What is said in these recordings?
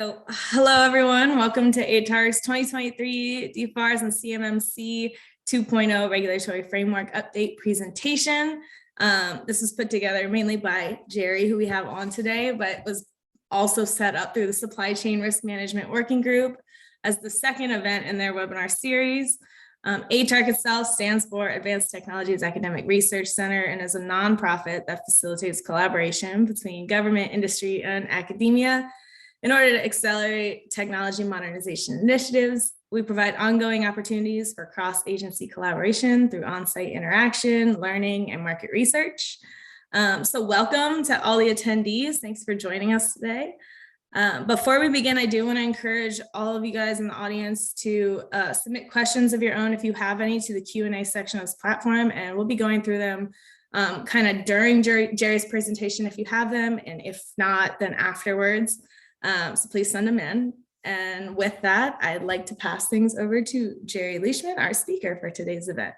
So, hello everyone. Welcome to ATAR's 2023 DFARS and CMMC 2.0 regulatory framework update presentation. This was put together mainly by Jerry, who we have on today, but was also set up through the Supply Chain Risk Management Working Group as the second event in their webinar series. ATARC itself stands for Advanced Technologies Academic Research Center and is a nonprofit that facilitates collaboration between government, industry, and academia in order to accelerate technology modernization initiatives. We provide ongoing opportunities for cross-agency collaboration through on-site interaction, learning, and market research. So welcome to all the attendees. Thanks for joining us today. Before we begin, I do want to encourage all of you guys in the audience to submit questions of your own if you have any to the Q&A section of this platform, and we'll be going through them kind of during Jerry's presentation if you have them, and if not, then afterwards. So please send them in. And with that, I'd like to pass things over to Jerry Leishman, our speaker for today's event.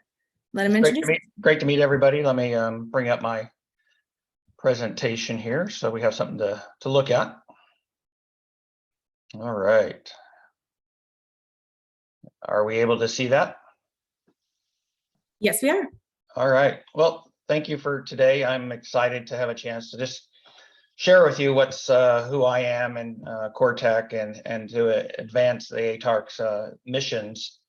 Let him introduce. Great to meet everybody. Let me bring up my presentation here so we have something to look at. All right. Are we able to see that? Yes, we are. All right. Well, thank you for today. I'm excited to have a chance to just share with you what's who I am and CoreTech and to advance the ATARC's missions.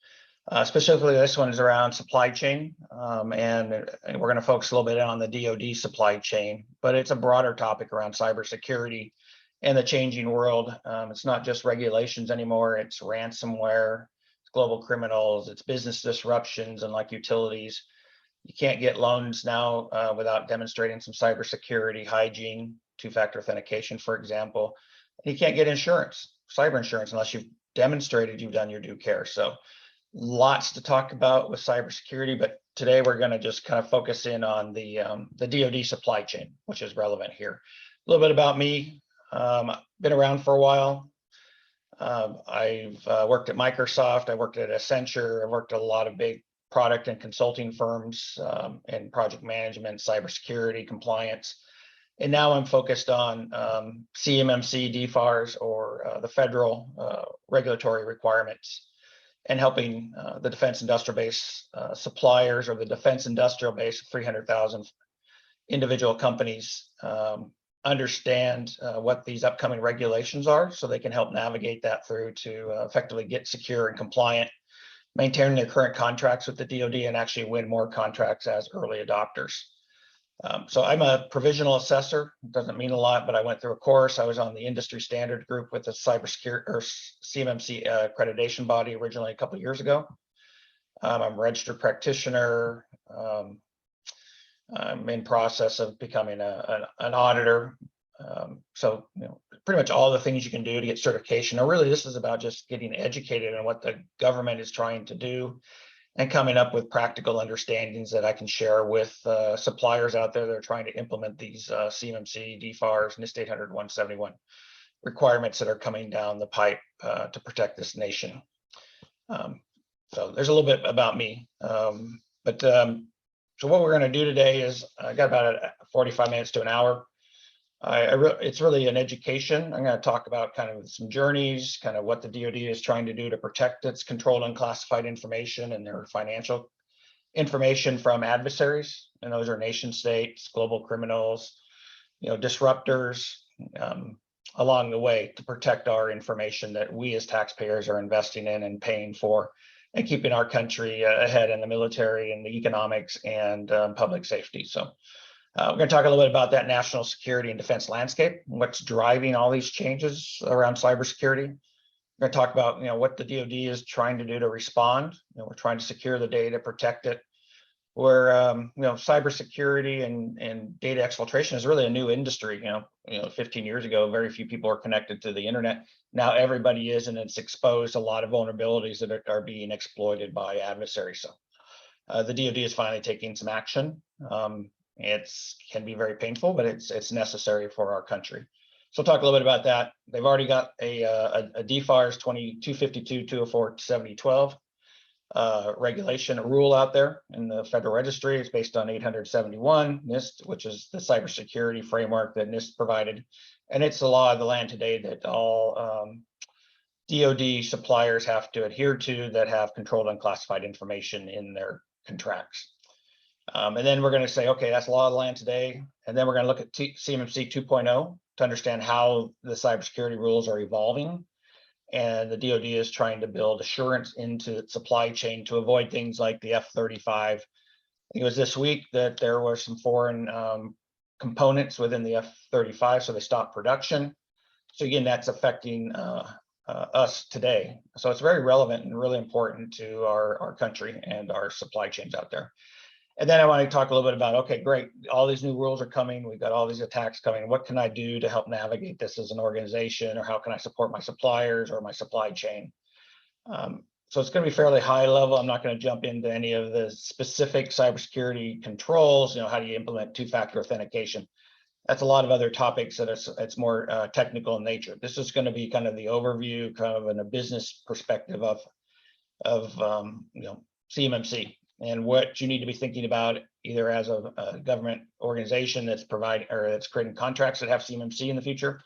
Specifically, this one is around supply chain, and we're going to focus a little bit on the DoD supply chain, but it's a broader topic around cybersecurity and the changing world. It's not just regulations anymore, it's ransomware, it's global criminals, it's business disruptions, and like utilities. You can't get loans now without demonstrating some cybersecurity, hygiene, two-factor authentication, for example. And you can't get insurance, cyber insurance, unless you've demonstrated you've done your due care. So lots to talk about with cybersecurity, but today we're going to just kind of focus in on the DoD supply chain, which is relevant here. A little bit about me. Been around for a while. I've worked at Microsoft, I worked at Accenture, I worked at a lot of big product and consulting firms in project management, cybersecurity, compliance. And now I'm focused on CMMC DFARS, or the federal regulatory requirements, and helping the defense industrial base suppliers, or the defense industrial base of 300,000 individual companies understand what these upcoming regulations are, so they can help navigate that through to effectively get secure and compliant, maintain their current contracts with the DoD, and actually win more contracts as early adopters. So I'm a provisional assessor. It doesn't mean a lot, but I went through a course. I was on the industry standard group with the cybersecurity or CMMC accreditation body originally a couple of years ago. I'm a registered practitioner. I'm in process of becoming an auditor. So, pretty much all the things you can do to get certification. Now, really, this is about just getting educated on what the government is trying to do and coming up with practical understandings that I can share with suppliers out there that are trying to implement these CMMC, DFARS, NIST 800-171 requirements that are coming down the pipe to protect this nation. So there's a little bit about me. So what we're going to do today is, I got about 45 minutes to an hour. It's really an education. I'm going to talk about kind of some journeys, kind of what the DoD is trying to do to protect its controlled unclassified information and their financial information from adversaries. And those are nation states, global criminals, disruptors along the way, to protect our information that we as taxpayers are investing in and paying for, and keeping our country ahead in the military and the economics and public safety. So we're going to talk a little bit about that national security and defense landscape, what's driving all these changes around cybersecurity. We're going to talk about what the DoD is trying to do to respond. We're trying to secure the data, protect it. Where cybersecurity and data exfiltration is really a new industry. 15 years ago, very few people are connected to the internet. Now everybody is, and it's exposed a lot of vulnerabilities that are being exploited by adversaries. So the DoD is finally taking some action. It can be very painful, but it's necessary for our country. So I'll talk a little bit about that. They've already got a DFARS 2252, 204, 7012. regulation, a rule out there in the Federal Registry. It's based on 871 NIST, which is the cybersecurity framework that NIST provided. And it's the law of the land today that all DoD suppliers have to adhere to that have controlled unclassified information in their contracts. And then we're going to say, okay, that's law of the land today. And then we're going to look at CMMC 2.0 to understand how the cybersecurity rules are evolving. And the DoD is trying to build assurance into its supply chain to avoid things like the F-35. I think it was this week that there were some foreign components within the F-35, so they stopped production. So again, that's affecting us today. So it's very relevant and really important to our country and our supply chains out there. And then I want to talk a little bit about, okay, great, all these new rules are coming. We've got all these attacks coming. What can I do to help navigate this as an organization, or how can I support my suppliers or my supply chain? So it's going to be fairly high level. I'm not going to jump into any of the specific cybersecurity controls. How do you implement two-factor authentication? That's a lot of other topics that it's more technical in nature. This is going to be kind of the overview, kind of in a business perspective of CMMC. And what you need to be thinking about, either as a government organization that's providing or that's creating contracts that have CMMC in the future,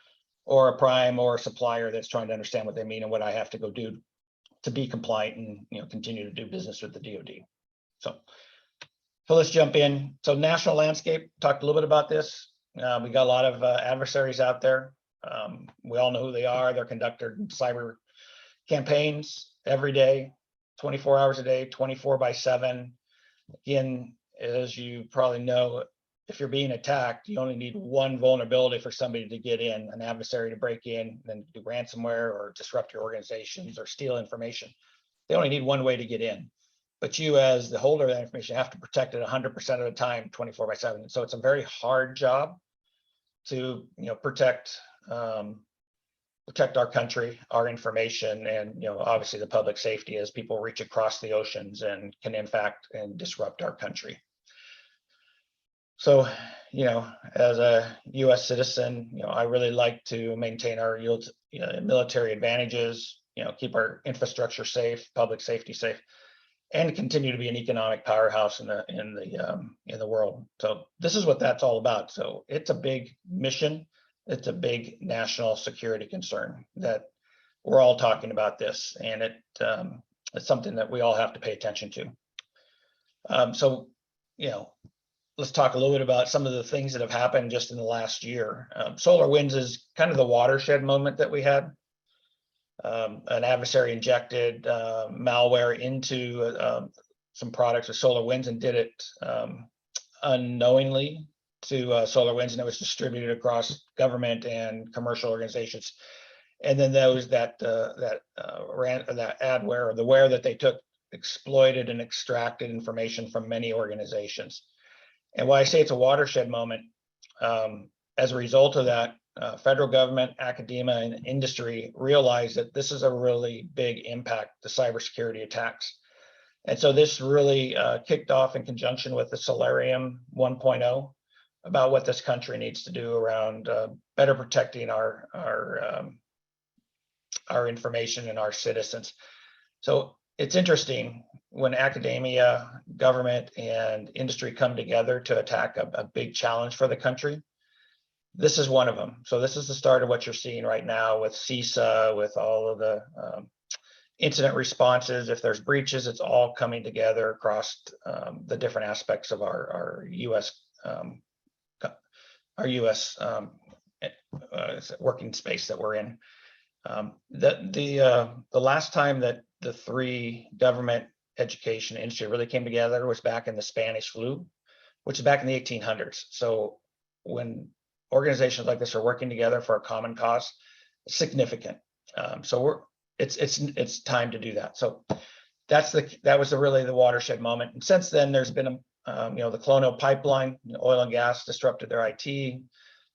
or a prime or a supplier that's trying to understand what they mean and what I have to go do to be compliant and continue to do business with the DoD. So let's jump in. So national landscape, talked a little bit about this. We got a lot of adversaries out there. We all know who they are. They're conducting cyber campaigns every day. 24 hours a day, 24/7. Again, as you probably know, if you're being attacked, you only need one vulnerability for somebody to get in, an adversary to break in, then do ransomware or disrupt your organizations or steal information. They only need one way to get in. But you, as the holder of that information, have to protect it 100% of the time, 24/7. So it's a very hard job to protect our country, our information, and obviously the public safety as people reach across the oceans and can impact and disrupt our country. So, as a U.S. citizen, I really like to maintain our military advantages, keep our infrastructure safe, public safety safe, and continue to be an economic powerhouse in the world. So this is what that's all about. So it's a big mission. It's a big national security concern that we're all talking about this, and it's something that we all have to pay attention to. So, let's talk a little bit about some of the things that have happened just in the last year. SolarWinds is kind of the watershed moment that we had. An adversary injected malware into some products of SolarWinds and did it unknowingly to SolarWinds, and it was distributed across government and commercial organizations. And then those that adware, or the ware that they took, exploited and extracted information from many organizations. And why I say it's a watershed moment, as a result of that, federal government, academia, and industry realized that this is a really big impact, the cybersecurity attacks. And so this really kicked off in conjunction with the Solarium 1.0 about what this country needs to do around better protecting our information and our citizens. So it's interesting when academia, government, and industry come together to attack a big challenge for the country. This is one of them. So this is the start of what you're seeing right now with CISA, with all of the incident responses. If there's breaches, it's all coming together across the different aspects of our U.S. Working space that we're in. The last time that the three government, education, industry really came together was back in the Spanish flu, which is back in the 1800s. So when organizations like this are working together for a common cause, it's significant. So it's time to do that. So that was really the watershed moment. And since then, there's been the Colonial Pipeline, oil and gas disrupted their IT,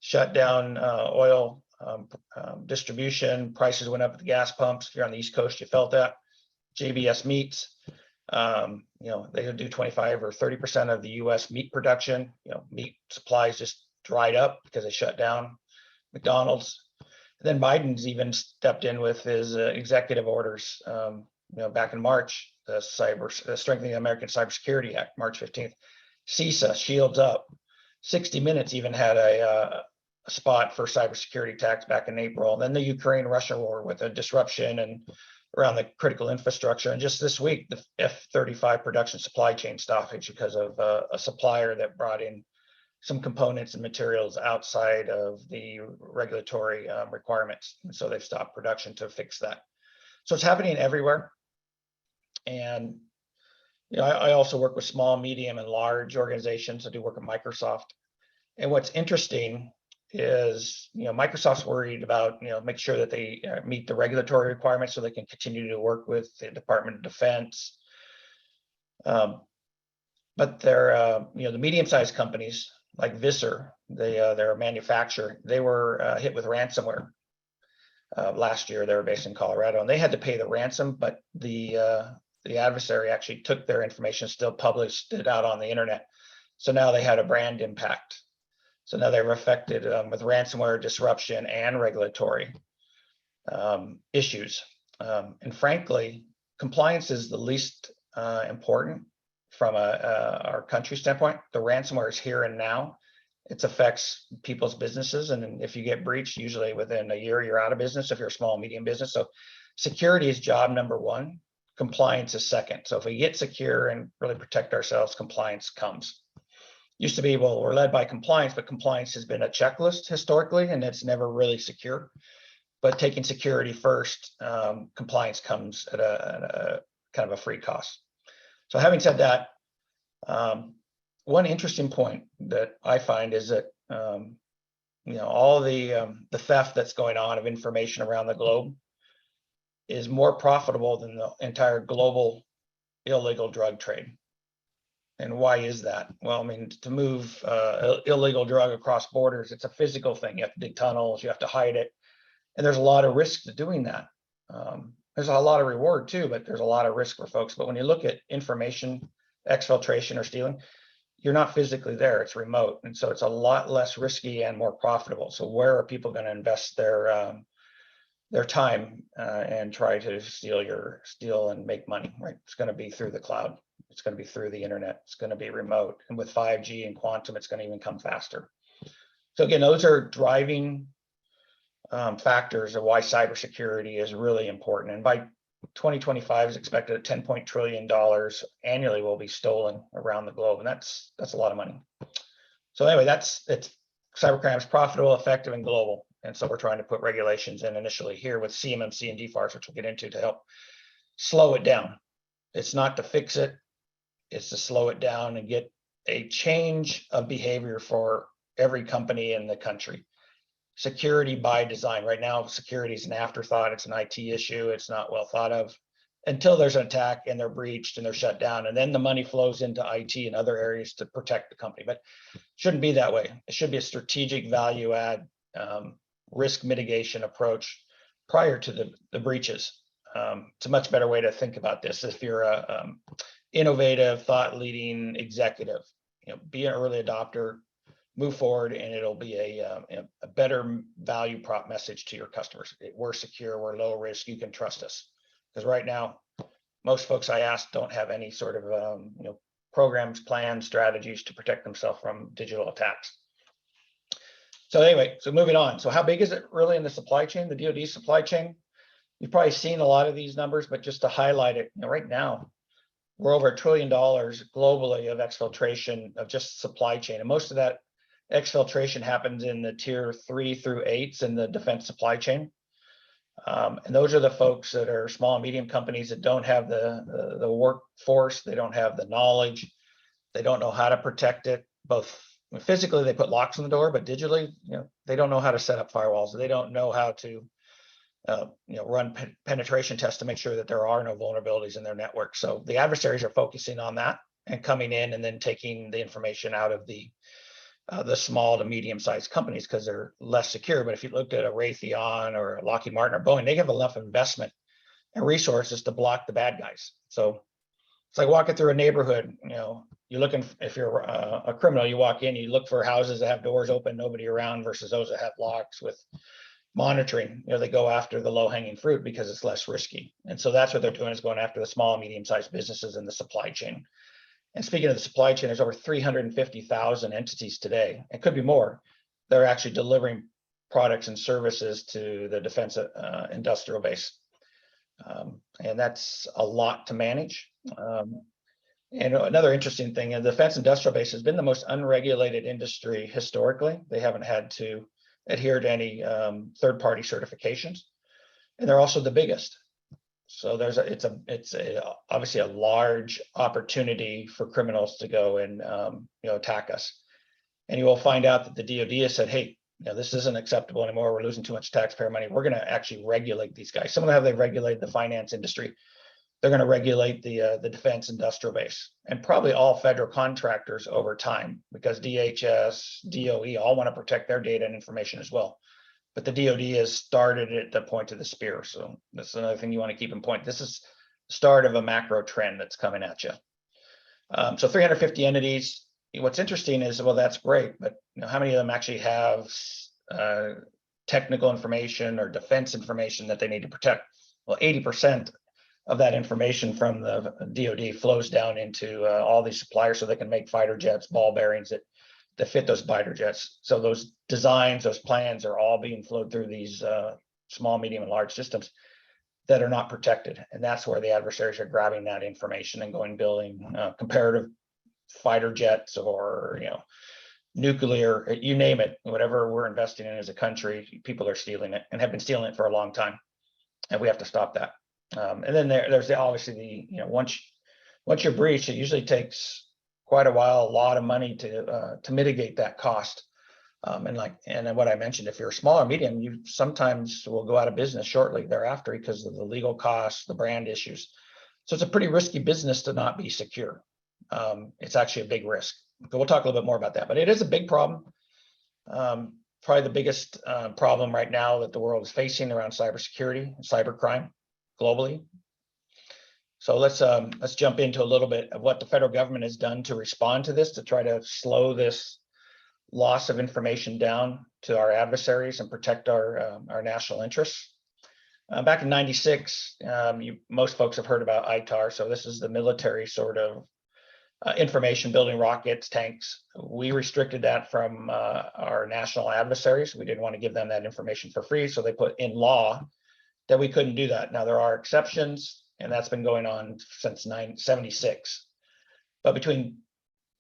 shut down oil distribution, prices went up at the gas pumps. If you're on the East Coast, you felt that. JBS Meats, they do 25 or 30% of the U.S. meat production. Meat supplies just dried up because they shut down. McDonald's. And then Biden's even stepped in with his executive orders. Back in March, the Strengthening the American Cybersecurity Act, March 15th. CISA, Shields Up. 60 Minutes even had a spot for cybersecurity attacks back in April. And then the Ukraine-Russia war with a disruption and around the critical infrastructure. And just this week, the F-35 production supply chain stoppage because of a supplier that brought in some components and materials outside of the regulatory requirements. And so they've stopped production to fix that. So it's happening everywhere. And I also work with small, medium, and large organizations. I do work at Microsoft. And what's interesting is, Microsoft's worried about, make sure that they meet the regulatory requirements so they can continue to work with the Department of Defense. But they're, the medium-sized companies like Visser, they're a manufacturer. They were hit with ransomware last year. They were based in Colorado, and they had to pay the ransom, but the adversary actually took their information, still published it out on the internet. So now they had a brand impact. So now they were affected with ransomware disruption and regulatory issues. And frankly, compliance is the least important from our country standpoint. The ransomware is here and now. It affects people's businesses. And if you get breached, usually within a year, you're out of business if you're a small, medium business. So security is job number one. Compliance is second. So if we get secure and really protect ourselves, compliance comes. Used to be, well, we're led by compliance, but compliance has been a checklist historically, and it's never really secure. But taking security first, compliance comes at a kind of a free cost. So having said that, one interesting point that I find is that all the theft that's going on of information around the globe is more profitable than the entire global illegal drug trade. And why is that? Well, I mean, to move illegal drug across borders, it's a physical thing. You have to dig tunnels, you have to hide it. And there's a lot of risk to doing that. There's a lot of reward too, but there's a lot of risk for folks. But when you look at information exfiltration or stealing, you're not physically there, it's remote. And so it's a lot less risky and more profitable. So where are people going to invest their time and try to steal and make money, right? It's going to be through the cloud. It's going to be through the internet. It's going to be remote. And with 5G and quantum, it's going to even come faster. So again, those are driving factors of why cybersecurity is really important. And by 2025 is expected that $10 trillion annually will be stolen around the globe. And that's a lot of money. So anyway, cybercrime is profitable, effective, and global. And so we're trying to put regulations in initially here with CMMC and DFARS, which we'll get into, to help slow it down. It's not to fix it, it's to slow it down and get a change of behavior for every company in the country. Security by design. Right now, security is an afterthought. It's an IT issue. It's not well thought of until there's an attack and they're breached and they're shut down. And then the money flows into IT and other areas to protect the company. But it shouldn't be that way. It should be a strategic value add risk mitigation approach prior to the breaches. It's a much better way to think about this. If you're a innovative, thought leading executive, be an early adopter, move forward, and it'll be a better value prop message to your customers. We're secure, we're low risk, you can trust us. Because right now, most folks I ask don't have any sort of programs, plans, strategies to protect themselves from digital attacks. So anyway, so moving on. So how big is it really in the supply chain, the DoD supply chain? You've probably seen a lot of these numbers, but just to highlight it, right now, we're over $1 trillion globally of exfiltration of just supply chain. And most of that exfiltration happens in the tier 3 through 8s in the defense supply chain. And those are the folks that are small and medium companies that don't have the workforce, they don't have the knowledge, they don't know how to protect it. Both physically, they put locks on the door, but digitally, they don't know how to set up firewalls. They don't know how to run penetration tests to make sure that there are no vulnerabilities in their network. So the adversaries are focusing on that and coming in and then taking the information out of the small to medium-sized companies because they're less secure. But if you looked at a Raytheon or a Lockheed Martin or Boeing, they have enough investment and resources to block the bad guys. So it's like walking through a neighborhood. You're looking, if you're a criminal, you walk in, you look for houses that have doors open, nobody around, versus those that have locks with monitoring. They go after the low-hanging fruit because it's less risky. And so that's what they're doing, is going after the small and medium-sized businesses in the supply chain. And speaking of the supply chain, there's over 350,000 entities today. It could be more. They're actually delivering products and services to the defense industrial base. And that's a lot to manage. And another interesting thing, the defense industrial base has been the most unregulated industry historically. They haven't had to adhere to any third-party certifications, and they're also the biggest. So it's obviously a large opportunity for criminals to go and attack us. And you will find out that the DoD has said, hey, this isn't acceptable anymore. We're losing too much taxpayer money. We're going to actually regulate these guys. Some of them have they regulated the finance industry. They're going to regulate the defense industrial base, and probably all federal contractors over time, because DHS, DOE all want to protect their data and information as well. But the DoD has started at the point of the spear. So that's another thing you want to keep in point. This is the start of a macro trend that's coming at you. So 350 entities. What's interesting is, well, that's great, but how many of them actually have technical information or defense information that they need to protect? Well, 80% of that information from the DoD flows down into all these suppliers, so they can make fighter jets, ball bearings that fit those fighter jets. So those designs, those plans are all being flowed through these small, medium, and large systems that are not protected. And that's where the adversaries are grabbing that information and going building comparative fighter jets or nuclear, you name it, whatever we're investing in as a country, people are stealing it and have been stealing it for a long time. And we have to stop that. And then there's obviously once you're breached, it usually takes quite a while, a lot of money to mitigate that cost. And then what I mentioned, if you're a small or medium, you sometimes will go out of business shortly thereafter because of the legal costs, the brand issues. So it's a pretty risky business to not be secure. It's actually a big risk. So we'll talk a little bit more about that, but it is a big problem. Probably the biggest problem right now that the world is facing around cybersecurity and cybercrime globally. So let's jump into a little bit of what the federal government has done to respond to this, to try to slow this loss of information down to our adversaries and protect our national interests. Back in '96, most folks have heard about ITAR. So this is the military sort of information building rockets, tanks. We restricted that from our national adversaries. We didn't want to give them that information for free. So they put in law that we couldn't do that. Now there are exceptions, and that's been going on since 1976. But between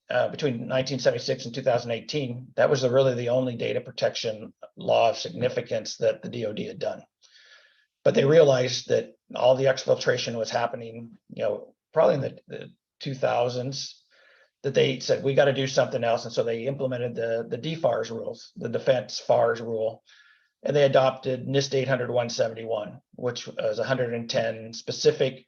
1976 and 2018, that was really the only data protection law of significance that the DoD had done. But they realized that all the exfiltration was happening, probably in the 2000s, that they said, we got to do something else. And so they implemented the DFARS rules, the defense FARS rule, and they adopted NIST 800-171, which was 110 specific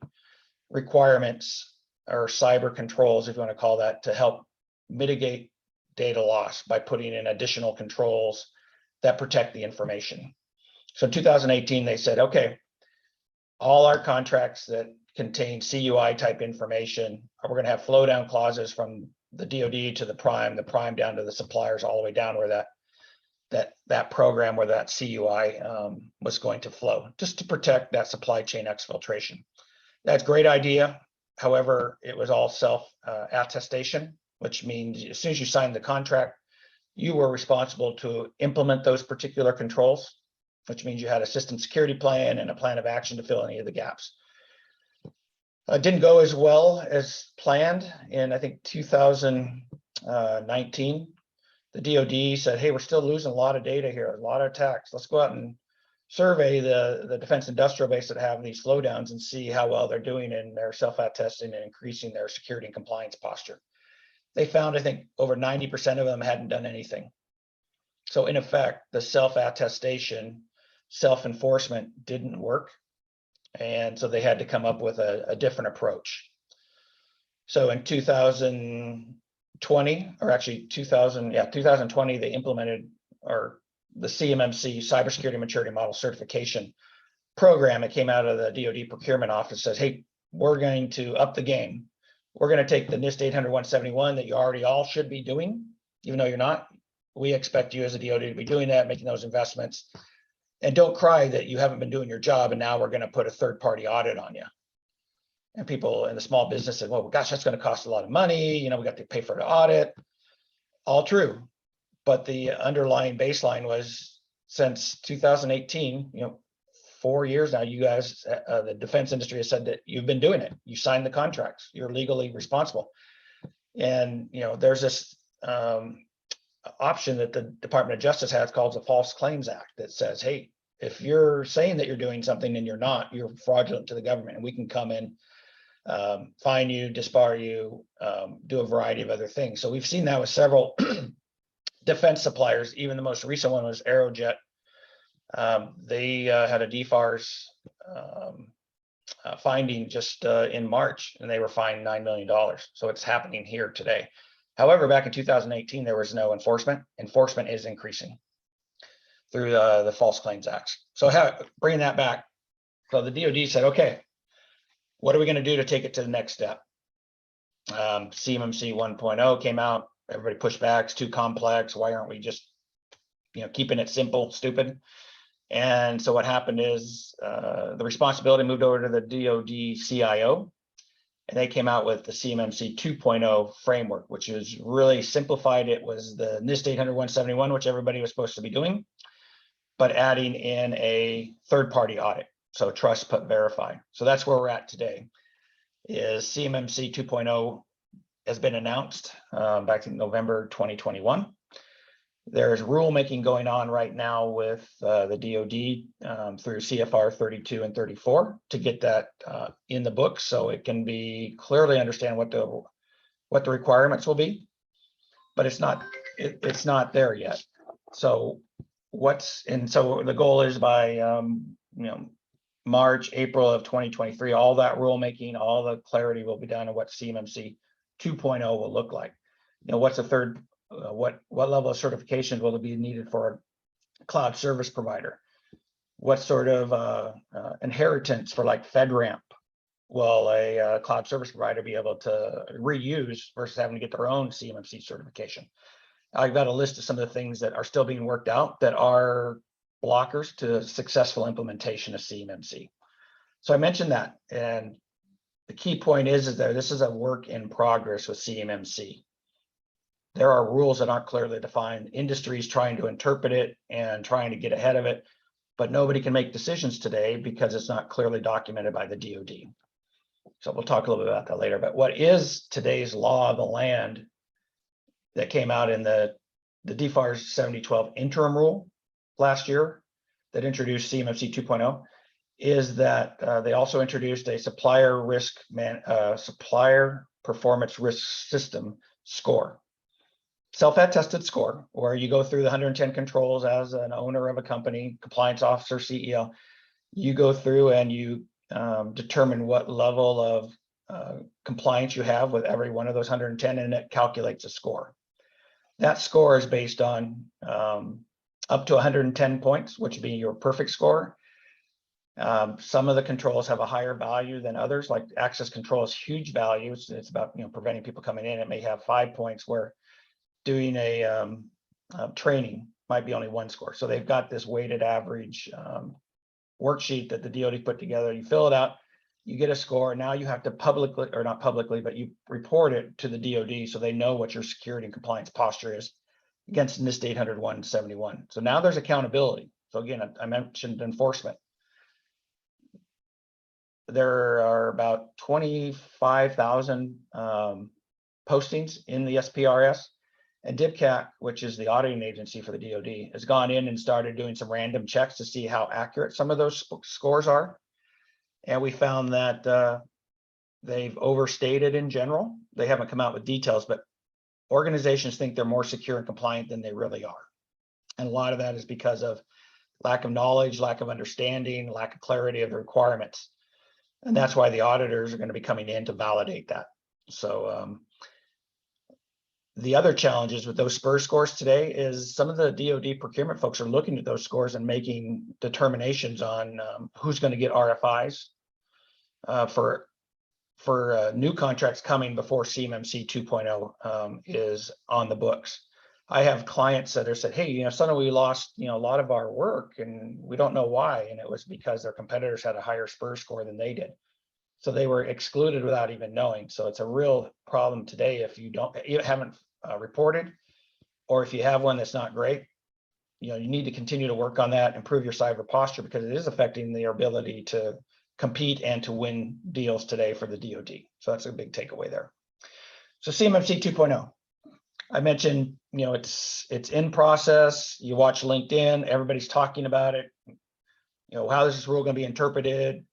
requirements or cyber controls, if you want to call that, to help mitigate data loss by putting in additional controls that protect the information. So in 2018, they said, okay, all our contracts that contain CUI type information, we're going to have flow down clauses from the DoD to the prime down to the suppliers, all the way down where that program where that CUI was going to flow, just to protect that supply chain exfiltration. That's a great idea. However, it was all self-attestation, which means as soon as you signed the contract, you were responsible to implement those particular controls, which means you had a system security plan and a plan of action to fill any of the gaps. Didn't go as well as planned. In I think 2019, the DoD said, hey, we're still losing a lot of data here, a lot of attacks. Let's go out and survey the defense industrial base that have these slowdowns and see how well they're doing in their self-attesting and increasing their security and compliance posture. They found, I think, over 90% of them hadn't done anything. So in effect, the self-attestation, self-enforcement didn't work. And so they had to come up with a different approach. So in 2020, or actually 2020, they implemented the CMMC, Cybersecurity Maturity Model Certification program. It came out of the DoD procurement office, says, hey, we're going to up the game. We're going to take the NIST 800-171 that you already all should be doing, even though you're not. We expect you as a DoD to be doing that, making those investments. And don't cry that you haven't been doing your job and now we're going to put a third-party audit on you. And people in the small business said, well, gosh, that's going to cost a lot of money. You know, we got to pay for the audit. All true. But the underlying baseline was since 2018, you know, 4 years now, you guys, the defense industry has said that you've been doing it. You signed the contracts. You're legally responsible. And, you know, there's this option that the Department of Justice has called the False Claims Act that says, hey, if you're saying that you're doing something and you're not, you're fraudulent to the government, and we can come in, fine you, disbar you, do a variety of other things. So we've seen that with several defense suppliers. Even the most recent one was Aerojet. They had a DFARS finding just in March, and they were fined $9 million. So it's happening here today. However, back in 2018, there was no enforcement. Enforcement is increasing through the False Claims Act. So bringing that back, so the DoD said, okay, what are we going to do to take it to the next step? CMMC 1.0 came out. Everybody pushed back. It's too complex. Why aren't we just, you know, keeping it simple, stupid? And so what happened is the responsibility moved over to the DoD CIO, and they came out with the CMMC 2.0 framework, which is really simplified. It was the NIST 800-171, which everybody was supposed to be doing, but adding in a third-party audit. So trust, put, verify. So that's where we're at today. Is CMMC 2.0 has been announced back in November 2021. There's rulemaking going on right now with the DoD through CFR 32 and 34 to get that in the book, so it can be clearly understand what the requirements will be. But it's not there yet. So so the goal is by you know, March, April of 2023, all that rulemaking, all the clarity will be done on what CMMC 2.0 will look like. You know, what's the third? What level of certification will be needed for a cloud service provider? What sort of inheritance for like FedRAMP will a cloud service provider be able to reuse versus having to get their own CMMC certification? I've got a list of some of the things that are still being worked out that are blockers to successful implementation of CMMC. So I mentioned that, and the key point is that this is a work in progress with CMMC. There are rules that aren't clearly defined. Industry's trying to interpret it and trying to get ahead of it, but nobody can make decisions today because it's not clearly documented by the DoD. So we'll talk a little bit about that later. But what is today's law of the land that came out in the DFARS 7012 interim rule last year that introduced CMMC 2.0 is that they also introduced a supplier performance risk system score. Self-attested score, where you go through the 110 controls as an owner of a company, compliance officer, CEO. You go through and you determine what level of compliance you have with every one of those 110, and it calculates a score. That score is based on up to 110 points, which would be your perfect score. Some of the controls have a higher value than others, like access control is huge value. It's about, you know, preventing people coming in. It may have 5 points, where doing a training might be only 1 score. So they've got this weighted average worksheet that the DoD put together. You fill it out, you get a score. Now you have to publicly, or not publicly, but you report it to the DoD so they know what your security and compliance posture is against NIST 800-171. So now there's accountability. So again, I mentioned enforcement. There are about 25,000 postings in the SPRS. And DIBCAT, which is the auditing agency for the DoD, has gone in and started doing some random checks to see how accurate some of those scores are. And we found that they've overstated in general. They haven't come out with details, but organizations think they're more secure and compliant than they really are. And a lot of that is because of lack of knowledge, lack of understanding, lack of clarity of the requirements. And that's why the auditors are going to be coming in to validate that. So the other challenges with those SPUR scores today is some of the DoD procurement folks are looking at those scores and making determinations on who's going to get RFIs for new contracts coming before CMMC 2.0 is on the books. I have clients that are said, hey, suddenly we lost, a lot of our work and we don't know why. And it was because their competitors had a higher SPUR score than they did. So they were excluded without even knowing. So it's a real problem today if you haven't reported, or if you have one that's not great. You need to continue to work on that, improve your cyber posture, because it is affecting their ability to compete and to win deals today for the DoD. So that's a big takeaway there. So CMMC 2.0. I mentioned, it's in process. You watch LinkedIn, everybody's talking about it. How is this rule going to be interpreted?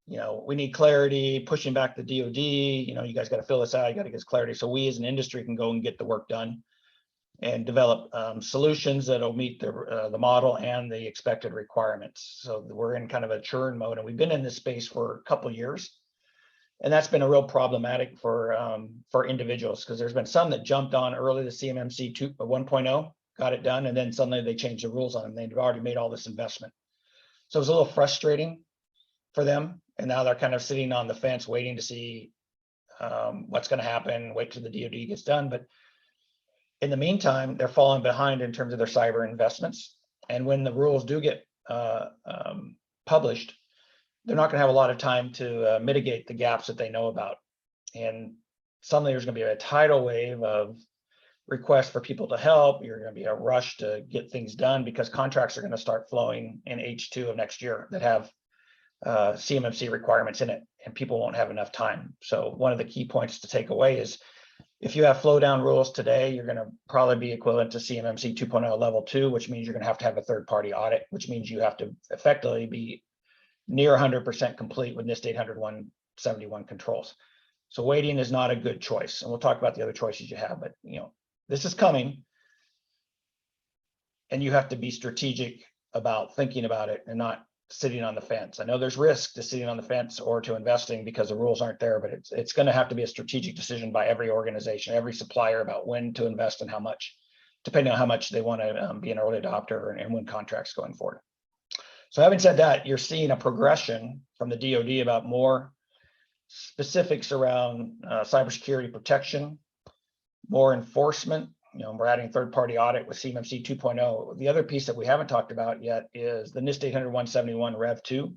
We need clarity, pushing back the DoD. You guys got to fill this out. You got to get clarity so we as an industry can go and get the work done and develop solutions that'll meet the model and the expected requirements. So we're in kind of a churn mode, and we've been in this space for a couple of years. And that's been a real problematic for individuals, because there's been some that jumped on early the CMMC 1.0, got it done, and then suddenly they changed the rules on them. They've already made all this investment. So it was a little frustrating for them. And now they're kind of sitting on the fence waiting to see what's going to happen, wait till the DoD gets done. But in the meantime, they're falling behind in terms of their cyber investments. And when the rules do get published, they're not going to have a lot of time to mitigate the gaps that they know about. And suddenly there's going to be a tidal wave of requests for people to help. You're going to be a rush to get things done, because contracts are going to start flowing in H2 of next year that have CMMC requirements in it, and people won't have enough time. So one of the key points to take away is, if you have flow down rules today, you're going to probably be equivalent to CMMC 2.0 level 2, which means you're going to have a third-party audit, which means you have to effectively be near 100% complete with NIST 800-171 controls. So waiting is not a good choice. And we'll talk about the other choices you have, but this is coming, and you have to be strategic about thinking about it and not sitting on the fence. I know there's risk to sitting on the fence or to investing because the rules aren't there, but it's going to have to be a strategic decision by every organization, every supplier, about when to invest and how much, depending on how much they want to be an early adopter and win contracts going forward. So having said that, you're seeing a progression from the DoD about more specifics around cybersecurity protection, more enforcement. We're adding third-party audit with CMMC 2.0. The other piece that we haven't talked about yet is the NIST 800-171 Rev 2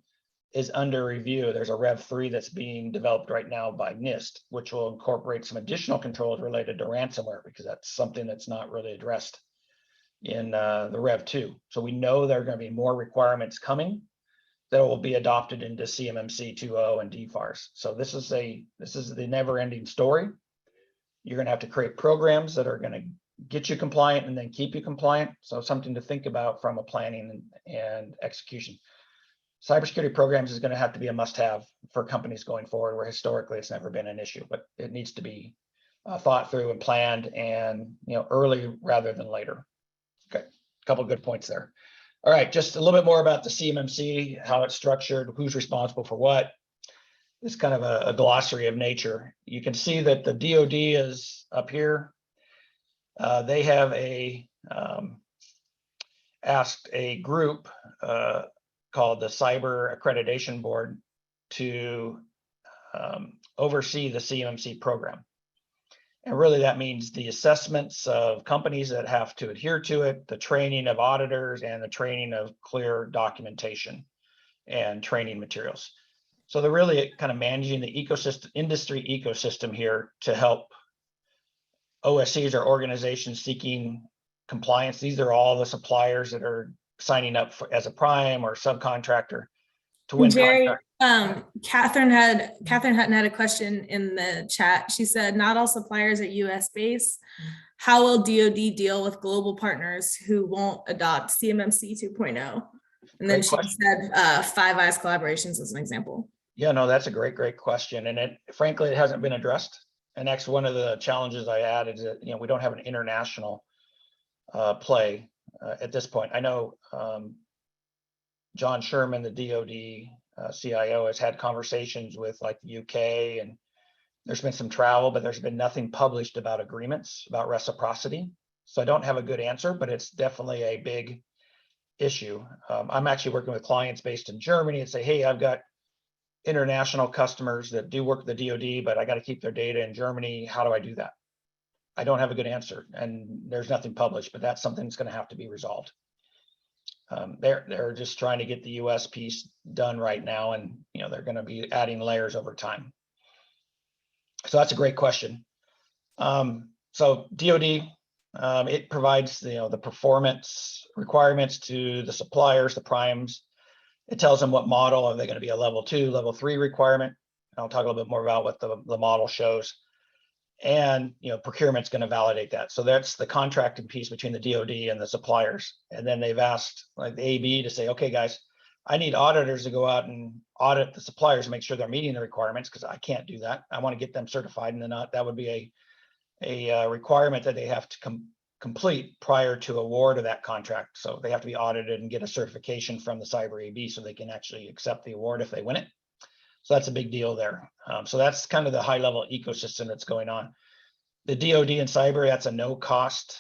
is under review. There's a Rev 3 that's being developed right now by NIST, which will incorporate some additional controls related to ransomware, because that's something that's not really addressed in the Rev 2. So we know there are going to be more requirements coming that will be adopted into CMMC 2.0 and DFARS. So this is the never-ending story. You're going to have to create programs that are going to get you compliant and then keep you compliant. So something to think about from a planning and execution. Cybersecurity programs is going to have to be a must-have for companies going forward, where historically it's never been an issue, but it needs to be thought through and planned, and early rather than later. Okay, a couple of good points there. All right, just a little bit more about the CMMC, how it's structured, who's responsible for what. It's kind of a glossary of nature. You can see that the DoD is up here. They have asked a group called the Cyber Accreditation Board to oversee the CMMC program. And really that means the assessments of companies that have to adhere to it, the training of auditors, and the training of clear documentation and training materials. So they're really kind of managing the ecosystem, industry ecosystem here to help OSCs or organizations seeking compliance. These are all the suppliers that are signing up as a prime or subcontractor to win Jerry, contract. Catherine Hutton had a question in the chat. She said, not all suppliers are US based. How will DoD deal with global partners who won't adopt CMMC 2.0? And then she said Five Eyes collaborations as an example. Yeah, no, that's a great question. And frankly, it hasn't been addressed. And that's one of the challenges I added, is that, we don't have an international play at this point. I know John Sherman, the DoD CIO, has had conversations with like the UK, and there's been some travel, but there's been nothing published about agreements, about reciprocity. So I don't have a good answer, but it's definitely a big issue. I'm actually working with clients based in Germany and say, hey, I've got international customers that do work with the DoD, but I got to keep their data in Germany. How do I do that? I don't have a good answer, and there's nothing published, but that's something that's going to have to be resolved. They're just trying to get the U.S. piece done right now, and they're going to be adding layers over time. So that's a great question. So DoD, it provides the performance requirements to the suppliers, the primes. It tells them what model, are they going to be a level 2, level 3 requirement. I'll talk a little bit more about what the model shows. And procurement's going to validate that. So that's the contracting piece between the DoD and the suppliers. And then they've asked like the AB to say, okay, guys, I need auditors to go out and audit the suppliers, make sure they're meeting the requirements, because I can't do that. I want to get them certified, and then that would be a requirement that they have to complete prior to award of that contract. So they have to be audited and get a certification from the Cyber AB so they can actually accept the award if they win it. So that's a big deal there. So that's kind of the high level ecosystem that's going on. The DoD and cyber, that's a no cost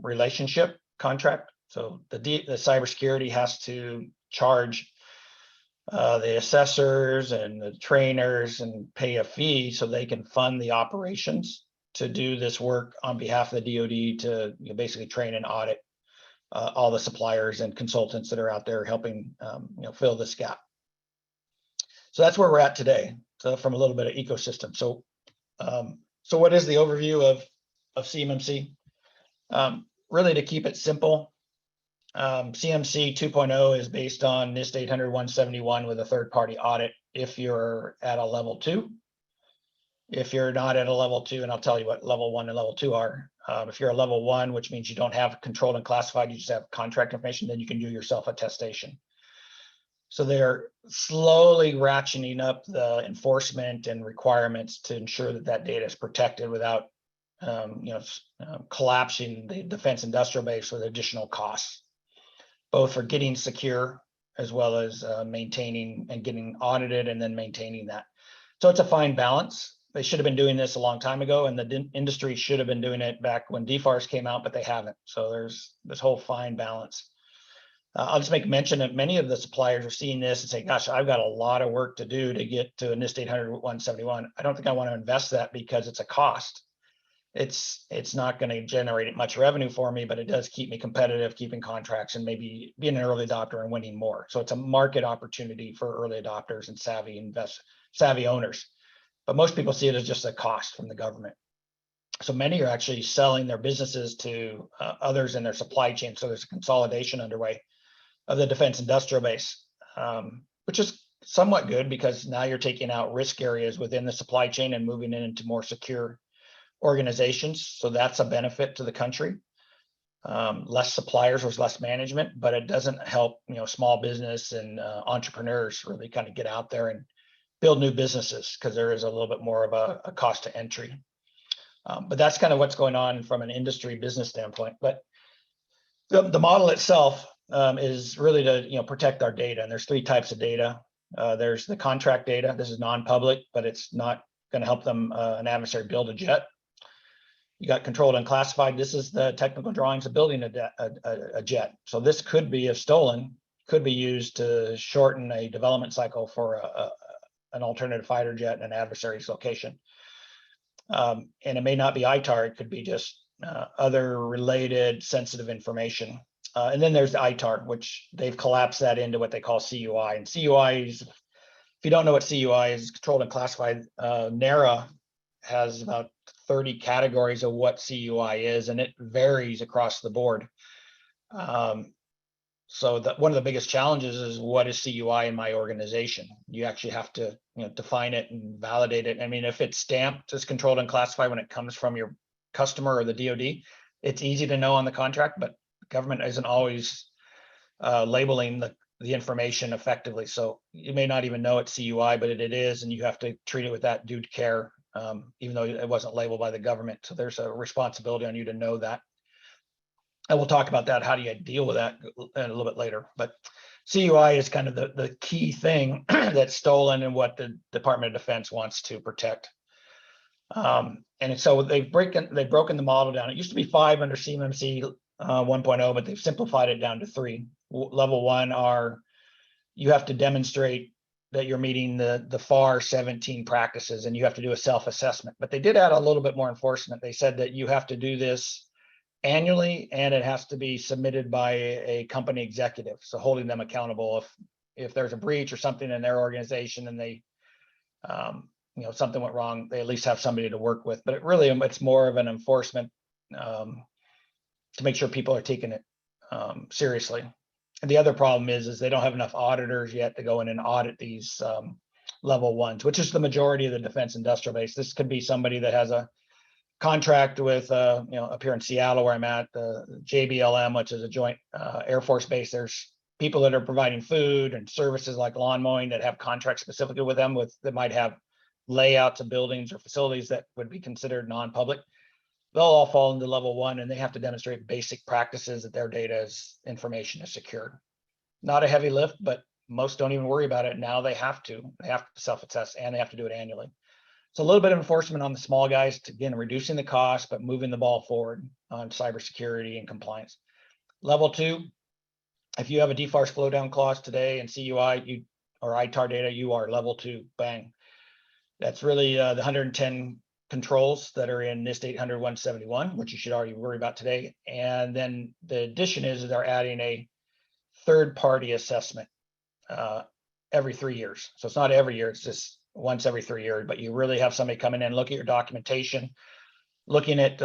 relationship contract. So the cybersecurity has to charge the assessors and the trainers and pay a fee so they can fund the operations to do this work on behalf of the DoD to basically train and audit all the suppliers and consultants that are out there helping fill this gap. So that's where we're at today. So from a little bit of ecosystem. So so what is the overview of CMMC? Really, to keep it simple, CMMC 2.0 is based on NIST 800-171 with a third-party audit if you're at a level 2. If you're not at a level 2, and I'll tell you what level 1 and level 2 are. If you're a level 1, which means you don't have controlled and classified, you just have contract information, then you can do your self-attestation. So they're slowly ratcheting up the enforcement and requirements to ensure that that data is protected without, collapsing the defense industrial base with additional costs, both for getting secure as well as maintaining and getting audited and then maintaining that. So it's a fine balance. They should have been doing this a long time ago, and the industry should have been doing it back when DFARS came out, but they haven't. So there's this whole fine balance. I'll just make mention that many of the suppliers are seeing this and saying, gosh, I've got a lot of work to do to get to a NIST 800-171. I don't think I want to invest that because it's a cost. It's not going to generate much revenue for me, but it does keep me competitive, keeping contracts, and maybe being an early adopter and winning more. So it's a market opportunity for early adopters and savvy owners. But most people see it as just a cost from the government. So many are actually selling their businesses to others in their supply chain. So there's a consolidation underway of the defense industrial base, which is somewhat good because now you're taking out risk areas within the supply chain and moving it into more secure organizations. So that's a benefit to the country. Less suppliers was less management, but it doesn't help small business and entrepreneurs really kind of get out there and build new businesses because there is a little bit more of a cost to entry. But that's kind of what's going on from an industry business standpoint. But the model itself is really to protect our data, and there's 3 types of data. There's the contract data. This is non-public, but it's not going to help them an adversary build a jet. You got controlled and classified. This is the technical drawings of building a jet. So this could be, if stolen, could be used to shorten a development cycle for an alternative fighter jet in an adversary's location. And it may not be ITAR. It could be just other related sensitive information. And then there's the ITAR, which they've collapsed that into what they call CUI. And CUI is, if you don't know what CUI is, controlled and classified, NARA has about 30 categories of what CUI is, and it varies across the board. So one of the biggest challenges is, what is CUI in my organization? You actually have to define it and validate it. I mean, if it's stamped as controlled and classified when it comes from your customer or the DoD, it's easy to know on the contract, but government isn't always labeling the information effectively. So you may not even know it's CUI, but it is, and you have to treat it with that due care, even though it wasn't labeled by the government. So there's a responsibility on you to know that. And we'll talk about that. How do you deal with that a little bit later? But CUI is kind of the key thing that's stolen and what the Department of Defense wants to protect. And so they've broken the model down. It used to be 5 under CMMC 1.0, but they've simplified it down to 3. Level 1 are, you have to demonstrate that you're meeting the FAR 17 practices, and you have to do a self-assessment. But they did add a little bit more enforcement. They said that you have to do this annually, and it has to be submitted by a company executive, so holding them accountable if there's a breach or something in their organization and they something went wrong, they at least have somebody to work with. But it's more of an enforcement to make sure people are taking it seriously. And the other problem is they don't have enough auditors yet to go in and audit these level ones, which is the majority of the defense industrial base. This could be somebody that has a contract with up here in Seattle where I'm at, the JBLM, which is a joint Air Force base. There's people that are providing food and services like lawn mowing that have contracts specifically with them that might have layouts of buildings or facilities that would be considered non-public. They'll all fall into level one, and they have to demonstrate basic practices that their data information is secured. Not a heavy lift, but most don't even worry about it. Now they have to self-assess, and they have to do it annually. So a little bit of enforcement on the small guys to, again, reducing the cost, but moving the ball forward on cybersecurity and compliance. Level two, if you have a DFARS flow down clause today and CUI or ITAR data, you are level two, bang. That's really the 110 controls that are in NIST 800-171, which you should already worry about today. And then the addition is they're adding a third-party assessment every 3 years. So it's not every year, it's just once every 3 years, but you really have somebody come in and look at your documentation, looking at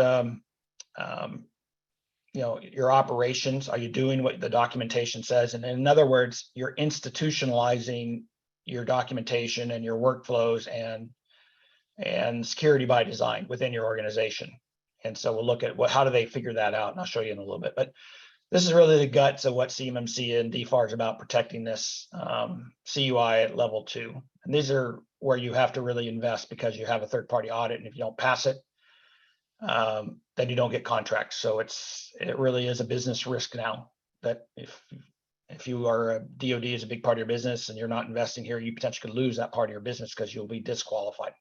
your operations. Are you doing what the documentation says? And in other words, you're institutionalizing your documentation and your workflows and security by design within your organization. And so we'll look at how do they figure that out, and I'll show you in a little bit. But this is really the guts of what CMMC and DFAR is about, protecting this CUI at level two. And these are where you have to really invest because you have a third-party audit, and if you don't pass it, then you don't get contracts. So it really is a business risk now that if you are a DoD is a big part of your business and you're not investing here, you potentially could lose that part of your business because you'll be disqualified.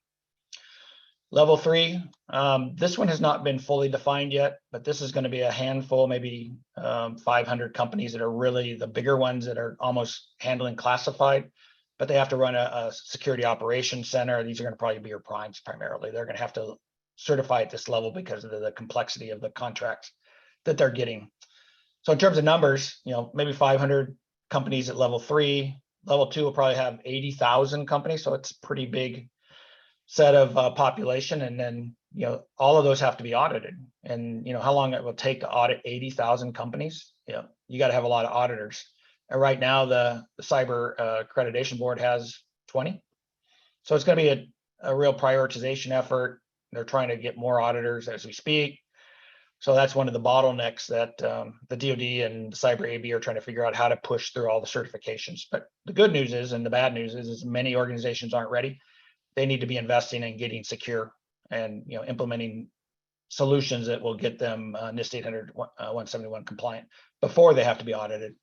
Level three, this one has not been fully defined yet, but this is going to be a handful, maybe 500 companies that are really the bigger ones that are almost handling classified, but they have to run a security operations center. These are going to probably be your primes primarily. They're going to have to certify at this level because of the complexity of the contracts that they're getting. So in terms of numbers, maybe 500 companies at level three. Level two will probably have 80,000 companies, so it's a pretty big set of population, and then all of those have to be audited. And how long it will take to audit 80,000 companies? You got to have a lot of auditors. And right now, the Cyber Accreditation Board has 20, so it's going to be a real prioritization effort. They're trying to get more auditors as we speak. So that's one of the bottlenecks that the DoD and the Cyber AB are trying to figure out how to push through all the certifications. But the good news is, and the bad news is many organizations aren't ready. They need to be investing in getting secure and implementing solutions that will get them NIST 800-171 compliant before they have to be audited.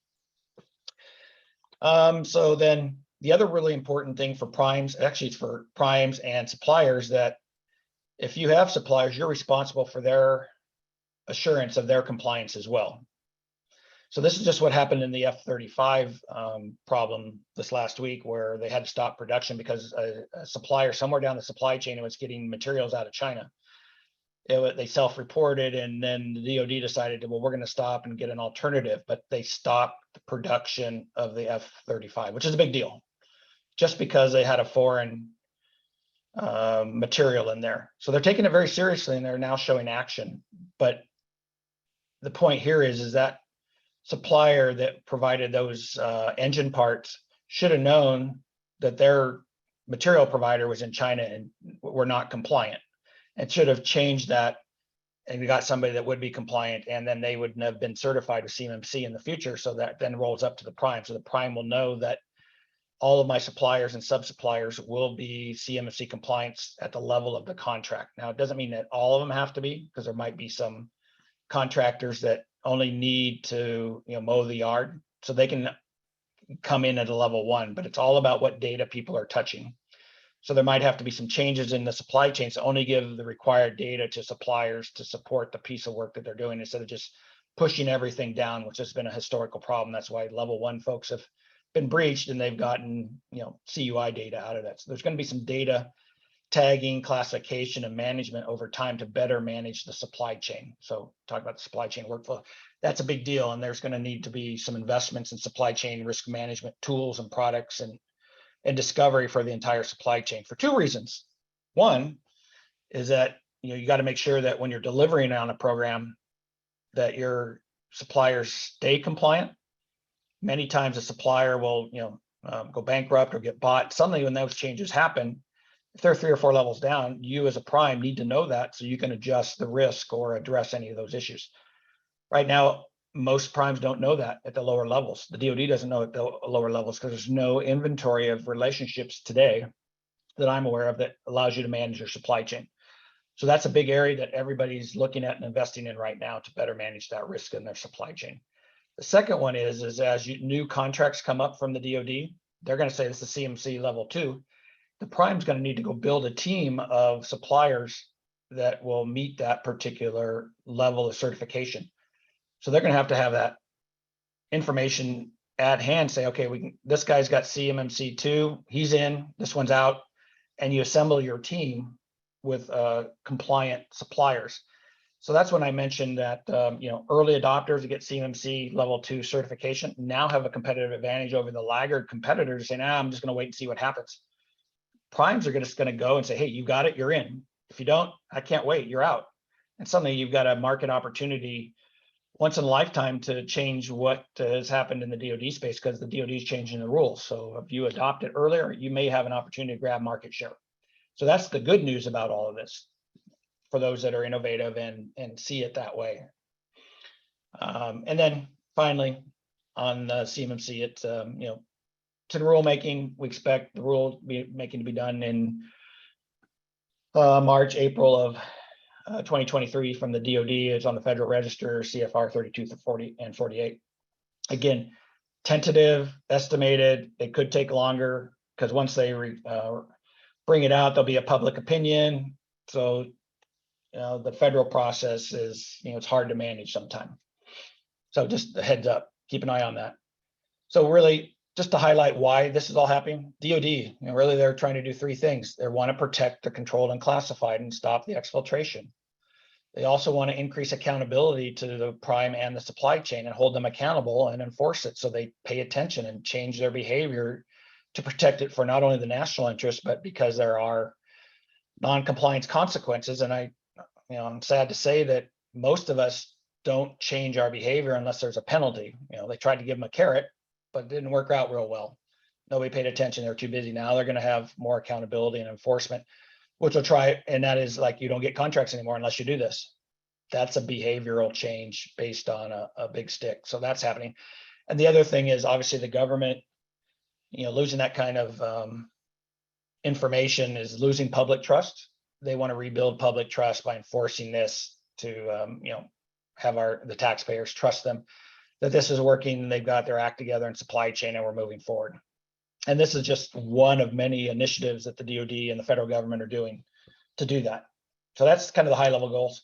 So then the other really important thing for primes, actually it's for primes and suppliers, that if you have suppliers, you're responsible for their assurance of their compliance as well. So this is just what happened in the F-35 problem this last week, where they had to stop production because a supplier somewhere down the supply chain was getting materials out of China. They self-reported, and then the DoD decided, well, we're going to stop and get an alternative, but they stopped the production of the F-35, which is a big deal, just because they had a foreign material in there. So they're taking it very seriously, and they're now showing action. But the point here is that supplier that provided those engine parts should have known that their material provider was in China and were not compliant, and should have changed that and got somebody that would be compliant, and then they wouldn't have been certified with CMMC in the future. So that then rolls up to the prime. So the prime will know that all of my suppliers and sub-suppliers will be CMMC compliance at the level of the contract. Now, it doesn't mean that all of them have to be, because there might be some contractors that only need to mow the yard, so they can come in at a level one, but it's all about what data people are touching. So there might have to be some changes in the supply chains to only give the required data to suppliers to support the piece of work that they're doing, instead of just pushing everything down, which has been a historical problem. That's why level one folks have been breached and they've gotten, CUI data out of that. So there's going to be some data tagging, classification, and management over time to better manage the supply chain. So talk about the supply chain workflow. That's a big deal. And there's going to need to be some investments in supply chain risk management tools and products and discovery for the entire supply chain for two reasons. One is that, you got to make sure that when you're delivering on a program that your suppliers stay compliant. Many times a supplier will, go bankrupt or get bought. Suddenly when those changes happen, if they're 3 or 4 levels down, you as a prime need to know that so you can adjust the risk or address any of those issues. Right now, most primes don't know that at the lower levels. The DoD doesn't know at the lower levels because there's no inventory of relationships today that I'm aware of that allows you to manage your supply chain. So that's a big area that everybody's looking at and investing in right now to better manage that risk in their supply chain. The second one is as new contracts come up from the DoD, they're going to say this is CMC level 2. The prime's going to need to go build a team of suppliers that will meet that particular level of certification. So they're going to have that information at hand, say, okay, this guy's got CMMC 2, he's in, this one's out, and you assemble your team with compliant suppliers. So that's when I mentioned that, early adopters to get CMMC level 2 certification now have a competitive advantage over the laggard competitors saying, I'm just going to wait and see what happens. Primes are just going to go and say, hey, you got it, you're in. If you don't, I can't wait, you're out. And suddenly you've got a market opportunity once in a lifetime to change what has happened in the DoD space because the DoD is changing the rules. So if you adopt it earlier, you may have an opportunity to grab market share. So that's the good news about all of this for those that are innovative and see it that way. And then finally, on the CMMC, it's, to the rulemaking, we expect the rule making to be done in March, April of 2023 from the DoD. It's on the Federal Register, CFR 32 to 40 and 48. Again, tentative, estimated. It could take longer because once they bring it out, there'll be a public opinion. So, the federal process is, it's hard to manage sometimes. So just a heads up, keep an eye on that. So really, just to highlight why this is all happening, DoD, really they're trying to do 3 things. They want to protect the controlled and classified and stop the exfiltration. They also want to increase accountability to the prime and the supply chain and hold them accountable and enforce it so they pay attention and change their behavior to protect it for not only the national interest, but because there are non-compliance consequences. And I'm sad to say that most of us don't change our behavior unless there's a penalty. They tried to give them a carrot, but it didn't work out real well. Nobody paid attention. They're too busy. Now they're going to have more accountability and enforcement, which will try. And that is like, you don't get contracts anymore unless you do this. That's a behavioral change based on a big stick. So that's happening. And the other thing is obviously the government, losing that kind of information is losing public trust. They want to rebuild public trust by enforcing this to, have the taxpayers trust them that this is working. They've got their act together in supply chain and we're moving forward. And this is just one of many initiatives that the DoD and the federal government are doing to do that. So that's kind of the high level goals.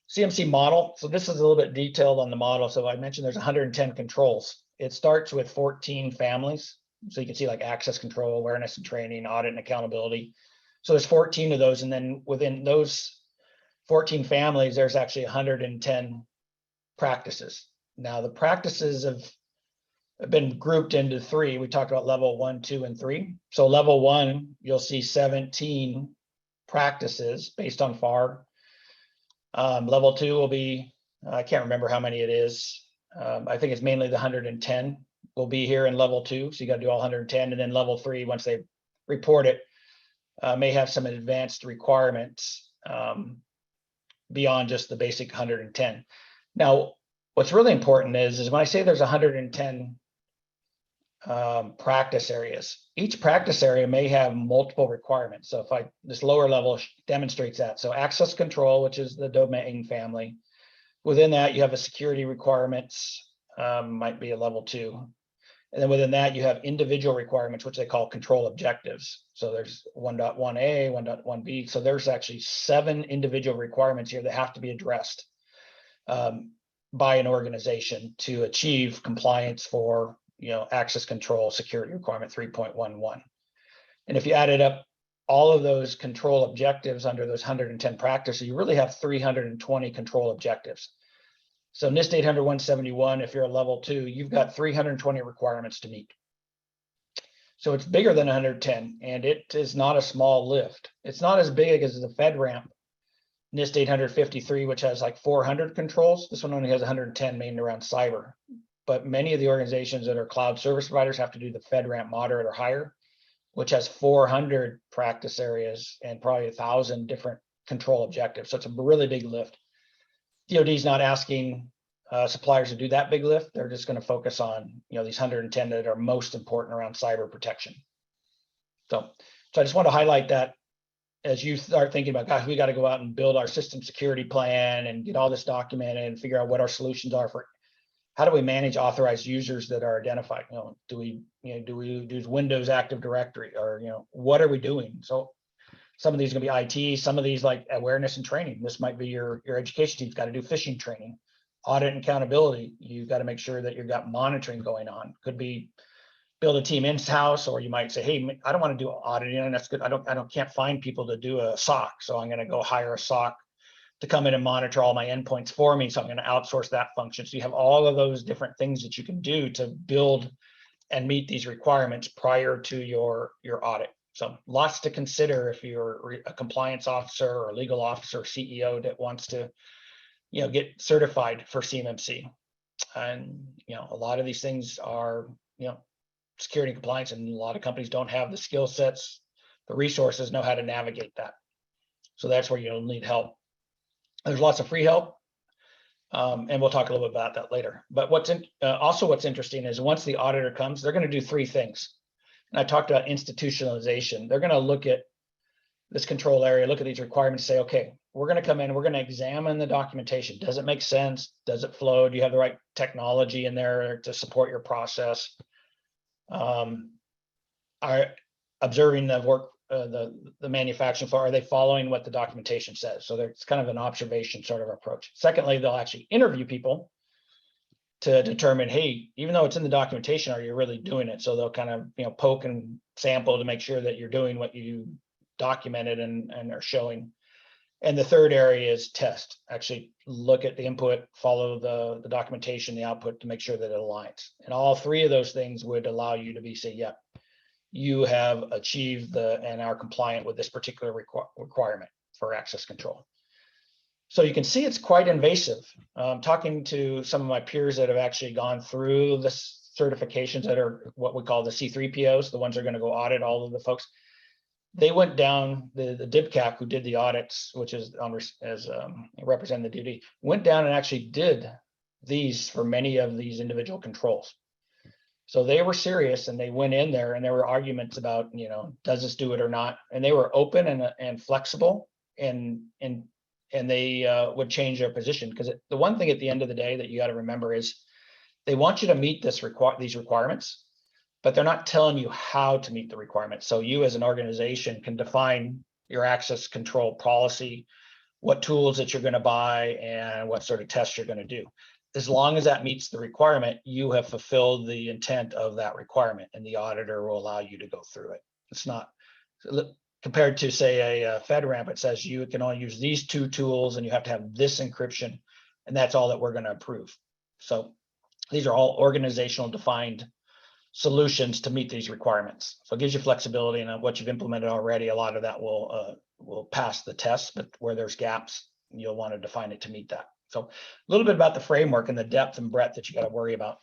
CMC model. So this is a little bit detailed on the model. So I mentioned there's 110 controls. It starts with 14 families. So you can see like access control, awareness and training, audit and accountability. So there's 14 of those. And then within those 14 families, there's actually 110 practices. Now the practices have been grouped into 3. We talked about level 1, 2, and 3. So level 1, you'll see 17 practices based on FAR. Level 2 will be, I can't remember how many it is. I think it's mainly the 110 will be here in level 2. So you got to do all 110. And then level 3, once they report it, may have some advanced requirements beyond just the basic 110. Now, what's really important is when I say there's 110 practice areas, each practice area may have multiple requirements. So if this lower level demonstrates that. So access control, which is the domain family. Within that, you have a security requirements, might be a level 2. And then within that, you have individual requirements, which they call control objectives. So there's 1.1a, 1.1b. So there's actually 7 individual requirements here that have to be addressed by an organization to achieve compliance for access control security requirement 3.11. And if you added up all of those control objectives under those 110 practices, you really have 320 control objectives. So NIST 800-171, if you're a level 2, you've got 320 requirements to meet. So it's bigger than 110, and it is not a small lift. It's not as big as the FedRAMP NIST 853, which has like 400 controls. This one only has 110, mainly around cyber. But many of the organizations that are cloud service providers have to do the FedRAMP moderate or higher, which has 400 practice areas and probably 1,000 different control objectives. So it's a really big lift. DoD is not asking suppliers to do that big lift. They're just going to focus on these 110 that are most important around cyber protection. So I just want to highlight that as you start thinking about, gosh, we got to go out and build our system security plan and get all this documented and figure out what our solutions are for how do we manage authorized users that are identified. Do we use Windows Active Directory, or what are we doing? So some of these are going to be IT, some of these like awareness and training. This might be your education team's got to do phishing training, audit and accountability. You've got to make sure that you've got monitoring going on. Could be build a team in-house, or you might say, hey, I don't want to do auditing, and that's good. Can't find people to do a SOC, so I'm going to go hire a SOC to come in and monitor all my endpoints for me. So I'm going to outsource that function. So you have all of those different things that you can do to build and meet these requirements prior to your audit. So lots to consider if you're a compliance officer or a legal officer, CEO that wants to, get certified for CMMC. And, a lot of these things are, security and compliance, and a lot of companies don't have the skill sets, the resources, know how to navigate that. So that's where you'll need help. There's lots of free help, and we'll talk a little bit about that later. But what's interesting is once the auditor comes, they're going to do 3 things. And I talked about institutionalization. They're going to look at this control area, look at these requirements, say, okay, we're going to come in, we're going to examine the documentation. Does it make sense? Does it flow? Do you have the right technology in there to support your process? Are observing the work, the manufacturing floor, are they following what the documentation says? So it's kind of an observation sort of approach. Secondly, they'll actually interview people to determine, hey, even though it's in the documentation, are you really doing it? So they'll kind of, poke and sample to make sure that you're doing what you documented and are showing. And the third area is test. Actually look at the input, follow the documentation, the output to make sure that it aligns. And all 3 of those things would allow you to say, yep, you have achieved and are compliant with this particular requirement for access control. So you can see it's quite invasive. Talking to some of my peers that have actually gone through the certifications that are what we call the C3POs, the ones that are going to go audit all of the folks. They went down, the DIBCAC who did the audits, which is represent the DoD, went down and actually did these for many of these individual controls. So they were serious, and they went in there, and there were arguments about, does this do it or not? And they were open and flexible, and they would change their position, because the one thing at the end of the day that you got to remember is they want you to meet these requirements, but they're not telling you how to meet the requirements. So you as an organization can define your access control policy, what tools that you're going to buy, and what sort of tests you're going to do. As long as that meets the requirement, you have fulfilled the intent of that requirement, and the auditor will allow you to go through it. It's not compared to, say, a FedRAMP. It says you can only use these 2 tools, and you have to have this encryption, and that's all that we're going to approve. So these are all organizational defined solutions to meet these requirements. So it gives you flexibility, and what you've implemented already, a lot of that will pass the test, but where there's gaps, you'll want to define it to meet that. So a little bit about the framework and the depth and breadth that you got to worry about.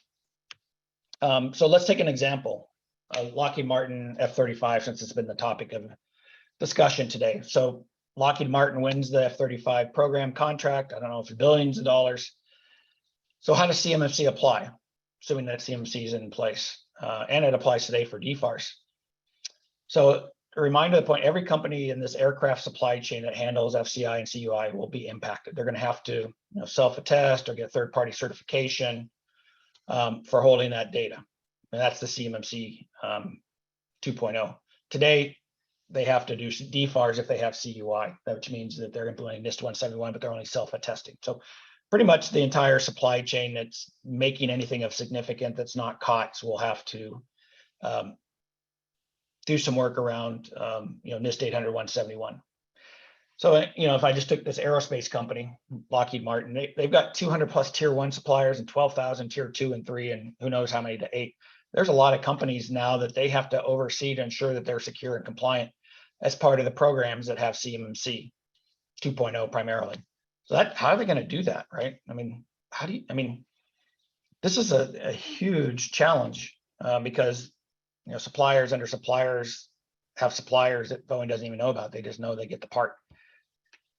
So let's take an example. Lockheed Martin F-35, since it's been the topic of discussion today. So Lockheed Martin wins the F-35 program contract. I don't know if it's billions of dollars. So how does CMMC apply? Assuming that CMMC is in place, and it applies today for DFARS. So a reminder of the point, every company in this aircraft supply chain that handles FCI and CUI will be impacted. They're going to have to self-attest or get third-party certification for holding that data. And that's the CMMC 2.0. Today, they have to do DFARS if they have CUI, which means that they're implementing NIST 171, but they're only self-attesting. So pretty much the entire supply chain that's making anything of significant that's not COTS will have to do some work around, NIST 800-171. So, if I just took this aerospace company, Lockheed Martin, they've got 200 plus tier 1 suppliers and 12,000 tier 2 and 3, and who knows how many to 8. There's a lot of companies now that they have to oversee to ensure that they're secure and compliant as part of the programs that have CMMC 2.0 primarily. So how are they going to do that, right? This is a huge challenge because, suppliers under suppliers have suppliers that Boeing doesn't even know about. They just know they get the part.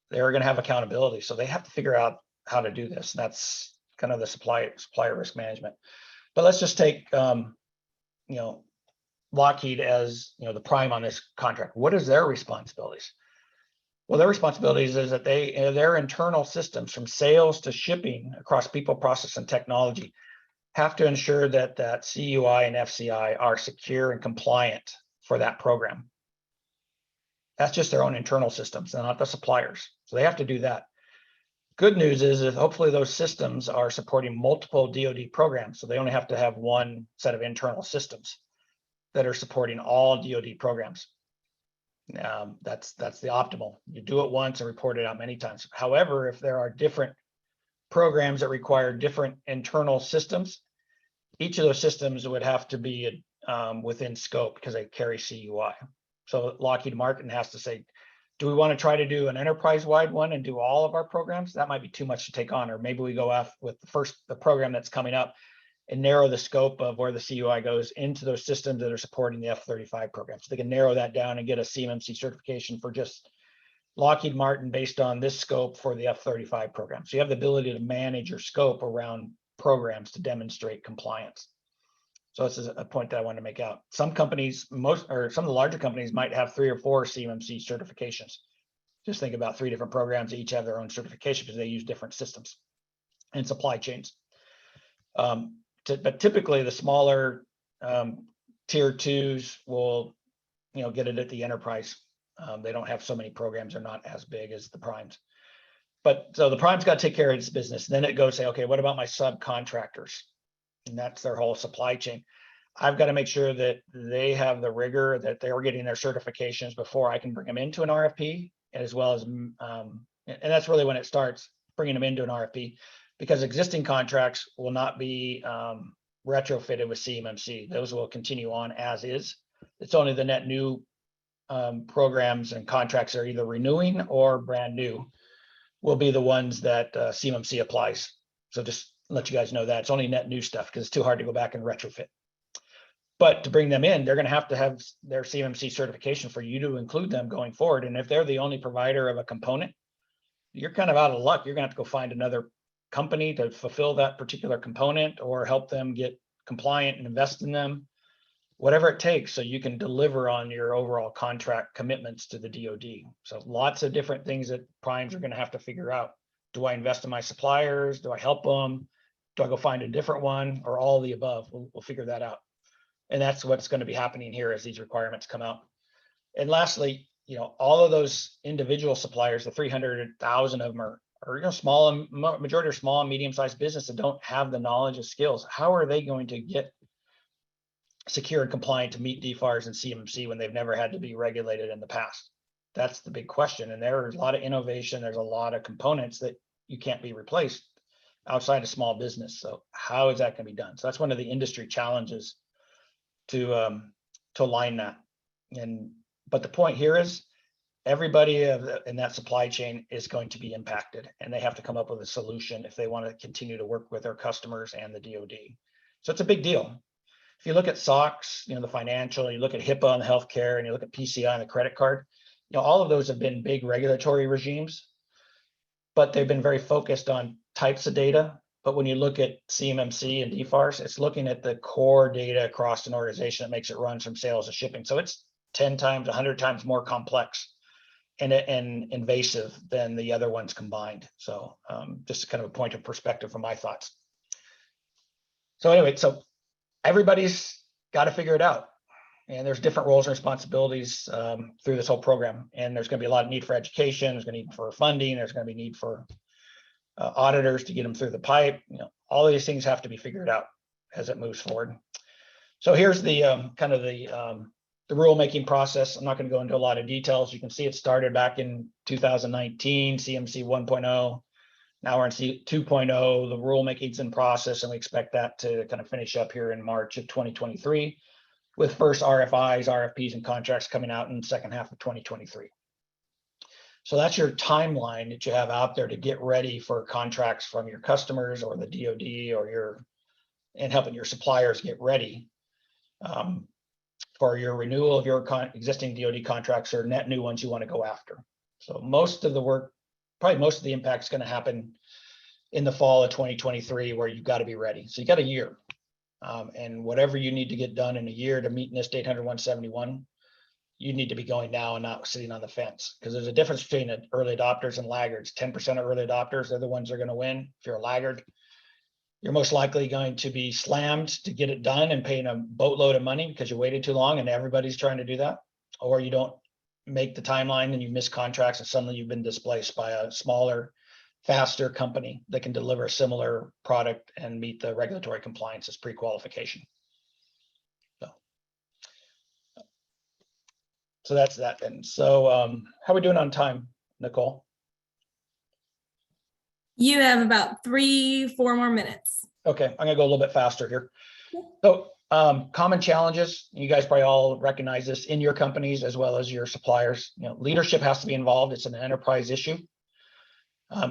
They're going to have accountability. So they have to figure out how to do this. That's kind of the supplier risk management. But let's just take, Lockheed as, the prime on this contract. What is their responsibilities? Well, their responsibilities is that their internal systems from sales to shipping across people, process, and technology have to ensure that CUI and FCI are secure and compliant for that program. That's just their own internal systems, and not the suppliers. So they have to do that. Good news is that hopefully those systems are supporting multiple DoD programs. So they only have to have one set of internal systems that are supporting all DoD programs. That's the optimal. You do it once and report it out many times. However, if there are different programs that require different internal systems, each of those systems would have to be within scope because they carry CUI. So Lockheed Martin has to say, do we want to try to do an enterprise-wide one and do all of our programs? That might be too much to take on, or maybe we go off with the program that's coming up and narrow the scope of where the CUI goes into those systems that are supporting the F-35 program. So they can narrow that down and get a CMMC certification for just Lockheed Martin based on this scope for the F-35 program. So you have the ability to manage your scope around programs to demonstrate compliance. So this is a point that I wanted to make out. Some companies, some of the larger companies might have 3 or 4 CMMC certifications. Just think about 3 different programs that each have their own certification because they use different systems and supply chains. But typically the smaller tier 2s will, get it at the enterprise. They don't have so many programs, they're not as big as the primes. But so the prime's got to take care of its business. Then it goes say, okay, what about my subcontractors? And that's their whole supply chain. I've got to make sure that they have the rigor, that they're getting their certifications before I can bring them into an RFP, as well as, and that's really when it starts, bringing them into an RFP, because existing contracts will not be retrofitted with CMMC. Those will continue on as is. It's only the net new programs and contracts are either renewing or brand new will be the ones that CMMC applies. So just let you guys know that it's only net new stuff because it's too hard to go back and retrofit. But to bring them in, they're going to have their CMMC certification for you to include them going forward. And if they're the only provider of a component, you're kind of out of luck. You're going to have to go find another company to fulfill that particular component or help them get compliant and invest in them, whatever it takes, so you can deliver on your overall contract commitments to the DoD. So lots of different things that primes are going to have to figure out. Do I invest in my suppliers? Do I help them? Do I go find a different one, or all of the above? We'll figure that out. And that's what's going to be happening here as these requirements come out. And lastly, all of those individual suppliers, the 300,000 of them are small, majority are small and medium-sized business that don't have the knowledge and skills. How are they going to get secure and compliant to meet DFARS and CMMC when they've never had to be regulated in the past? That's the big question. And there's a lot of innovation. There's a lot of components that you can't be replaced outside of small business. So how is that going to be done? So that's one of the industry challenges to align that. But the point here is everybody in that supply chain is going to be impacted, and they have to come up with a solution if they want to continue to work with their customers and the DoD. So it's a big deal. If you look at SOX, the financial, you look at HIPAA on the healthcare, and you look at PCI on the credit card, all of those have been big regulatory regimes, but they've been very focused on types of data. But when you look at CMMC and DFARS, it's looking at the core data across an organization that makes it run from sales to shipping. So it's 10 times, 100 times more complex and invasive than the other ones combined. So just kind of a point of perspective from my thoughts. So anyway, so everybody's got to figure it out. And there's different roles and responsibilities through this whole program. And there's going to be a lot of need for education. There's going to be need for funding. There's going to be need for auditors to get them through the pipe. All of these things have to be figured out as it moves forward. So here's the kind of the rulemaking process. I'm not going to go into a lot of details. You can see it started back in 2019, CMMC 1.0. Now we're in 2.0. The rulemaking's in process, and we expect that to kind of finish up here in March of 2023, with first RFIs, RFPs, and contracts coming out in the second half of 2023. So that's your timeline that you have out there to get ready for contracts from your customers or the DoD or and helping your suppliers get ready for your renewal of your existing DoD contracts or net new ones you want to go after. So most of the work, probably most of the impact is going to happen in the fall of 2023, where you've got to be ready. So you got a year, and whatever you need to get done in a year to meet NIST 800-171, you need to be going now and not sitting on the fence, because there's a difference between early adopters and laggards. 10% of early adopters, they're the ones that are going to win. If you're a laggard, you're most likely going to be slammed to get it done and paying a boatload of money because you waited too long, and everybody's trying to do that. Or you don't make the timeline and you miss contracts, and suddenly you've been displaced by a smaller, faster company that can deliver a similar product and meet the regulatory compliance as pre-qualification. So that's that then. So how are we doing on time, Nicole? You have about 3-4 more minutes. Okay, I'm gonna go a little bit faster here. So common challenges, you guys probably all recognize this in your companies as well as your suppliers. Leadership has to be involved. It's an enterprise issue.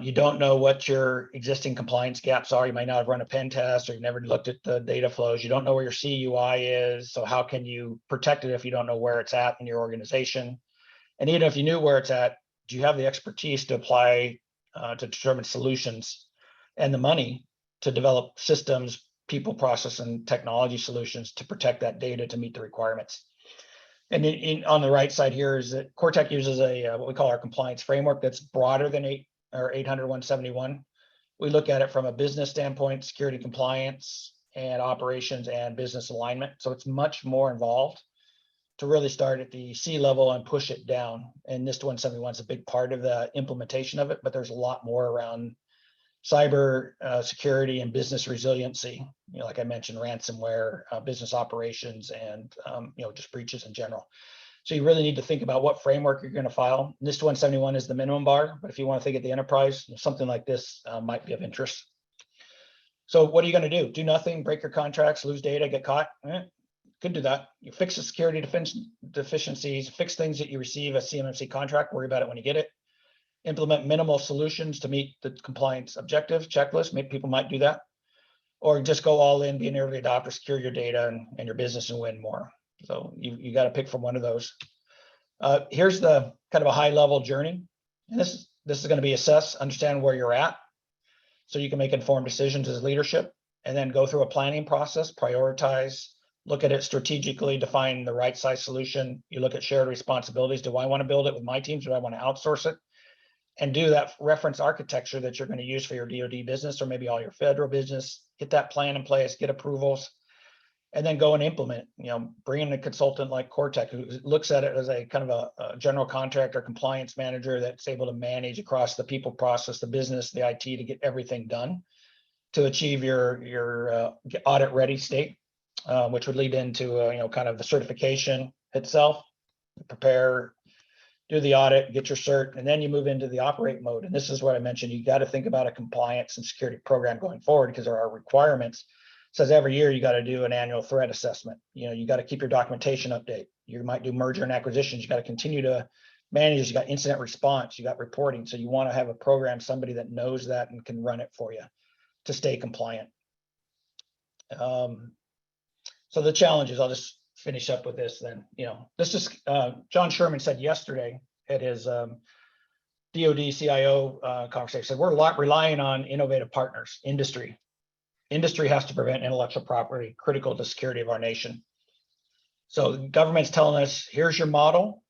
You don't know what your existing compliance gaps are. You might not have run a pen test, or you've never looked at the data flows. You don't know where your CUI is. So how can you protect it if you don't know where it's at in your organization? And even if you knew where it's at, do you have the expertise to apply to determine solutions and the money to develop systems, people, process, and technology solutions to protect that data to meet the requirements? And on the right side here is that CoreTech uses what we call our compliance framework that's broader than 800-171. We look at it from a business standpoint, security compliance and operations and business alignment. So it's much more involved to really start at the C level and push it down. And NIST 171 is a big part of the implementation of it, but there's a lot more around cyber security and business resiliency. Like I mentioned, ransomware, business operations, and just breaches in general. So you really need to think about what framework you're going to file. NIST 171 is the minimum bar, but if you want to think at the enterprise, something like this might be of interest. So what are you going to do? Do nothing, break your contracts, lose data, get caught? Could do that. You fix the security deficiencies, fix things that you receive a CMMC contract, worry about it when you get it. Implement minimal solutions to meet the compliance objectives, checklist. Maybe people might do that. Or just go all in, be an early adopter, secure your data and your business and win more. So you got to pick from one of those. Here's the kind of a high level journey. And this is going to be assess, understand where you're at, so you can make informed decisions as leadership, and then go through a planning process, prioritize, look at it strategically, define the right size solution. You look at shared responsibilities. Do I want to build it with my teams? Do I want to outsource it? And do that reference architecture that you're going to use for your DoD business or maybe all your federal business. Get that plan in place, get approvals, and then go and implement. Bring in a consultant like CoreTech who looks at it as a kind of a general contractor, compliance manager that's able to manage across the people, process, the business, the IT to get everything done to achieve your audit ready state, which would lead into kind of the certification itself. Prepare, do the audit, get your cert, and then you move into the operate mode. And this is what I mentioned. You got to think about a compliance and security program going forward, because there are requirements. It says every year you got to do an annual threat assessment. You got to keep your documentation update. You might do merger and acquisitions. You got to continue to manage. You got incident response. You got reporting. So you want to have a program, somebody that knows that and can run it for you to stay compliant. So the challenges, I'll just finish up with this then. This is John Sherman said yesterday at his DoD CIO conversation, said we're relying on innovative partners, industry. Industry has to prevent intellectual property critical to security of our nation. So the government's telling us, here's your model.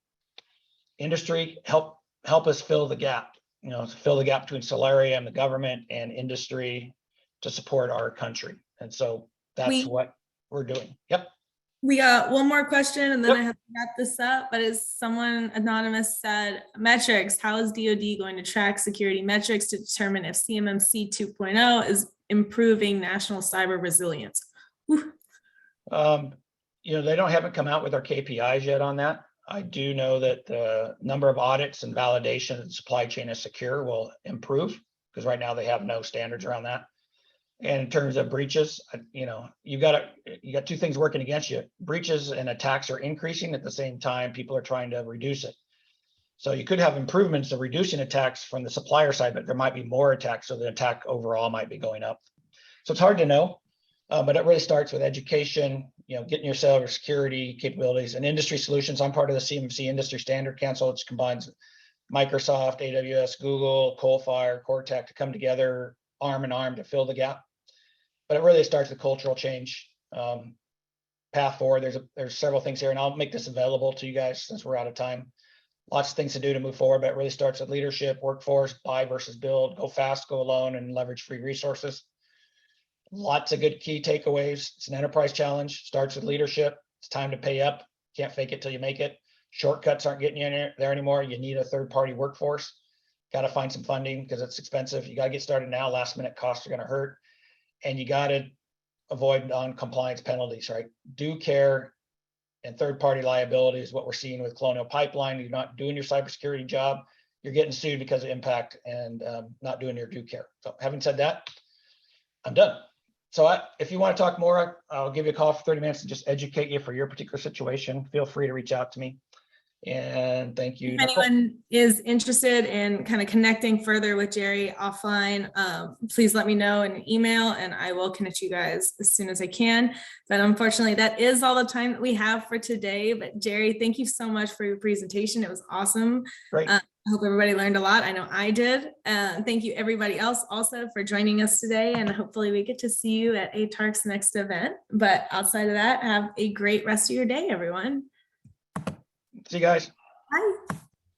Industry, help us fill the gap. Fill the gap between Solarium, the government, and industry to support our country. And so that's what we're doing. Yep. We got one more question and then Yep. I have to wrap this up, but as someone anonymous said, metrics, how is DoD going to track security metrics to determine if CMMC 2.0 is improving national cyber resilience? Whew. They haven't come out with our KPIs yet on that. I do know that the number of audits and validation that the supply chain is secure will improve, because right now they have no standards around that. And in terms of breaches, you got two things working against you. Breaches and attacks are increasing at the same time. People are trying to reduce it. So you could have improvements of reducing attacks from the supplier side, but there might be more attacks. So the attack overall might be going up. So it's hard to know, but it really starts with education, getting your cybersecurity capabilities and industry solutions. I'm part of the CMMC Industry Standard Council, which combines Microsoft, AWS, Google, Coalfire, Cortec to come together arm in arm to fill the gap. But it really starts with cultural change. Path forward, there's several things here, and I'll make this available to you guys since we're out of time. Lots of things to do to move forward, but it really starts with leadership, workforce, buy versus build, go fast, go alone, and leverage free resources. Lots of good key takeaways. It's an enterprise challenge. Starts with leadership. It's time to pay up. Can't fake it till you make it. Shortcuts aren't getting you in there anymore. You need a third-party workforce. Got to find some funding because it's expensive. You got to get started now. Last minute costs are going to hurt. And you got to avoid non-compliance penalties, right? Due care and third-party liability is what we're seeing with Colonial Pipeline. You're not doing your cybersecurity job. You're getting sued because of impact and not doing your due care. So having said that, I'm done. So if you want to talk more, I'll give you a call for 30 minutes and just educate you for your particular situation. Feel free to reach out to me. And thank you. If anyone is interested in kind of connecting further with Jerry offline, please let me know in an email and I will connect you guys as soon as I can. But unfortunately, that is all the time that we have for today. But Jerry, thank you so much for your presentation. It was awesome. Great. I hope everybody learned a lot. I know I did. Thank you everybody else also for joining us today. And hopefully we get to see you at ATARC's next event. But outside of that, have a great rest of your day, everyone. See you guys. Bye.